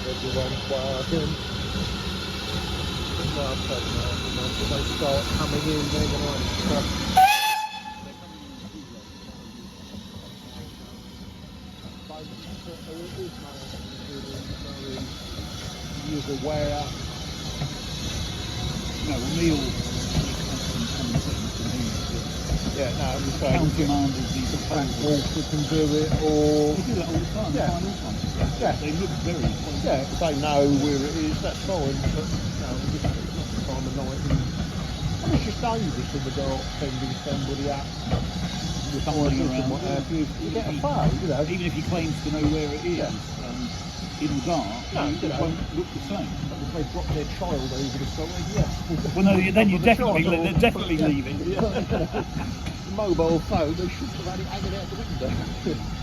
everyone's working. No, I'm taking out, you know, if they start coming in, they're going to have stuff. He is aware. No, Neil. Yeah, no, I'm saying Countermanded these Walker can do it, or they do that all the time. Yeah. Final time. Yeah. They look very. yeah, if they know where it is, that's fine. But no, it's not the time of night. And it's just dangerous in the dark, sending somebody up with Fumbling noises and around, what yeah. have you. You get a phone, you know. Even if he claims to know where it is, in the dark, No, it you know. won't look the same. If they drop their child over the side, yeah. Well, no, then you definitely Yeah. leave it. Yeah. Mobile phone, they should have had it hanging out the window.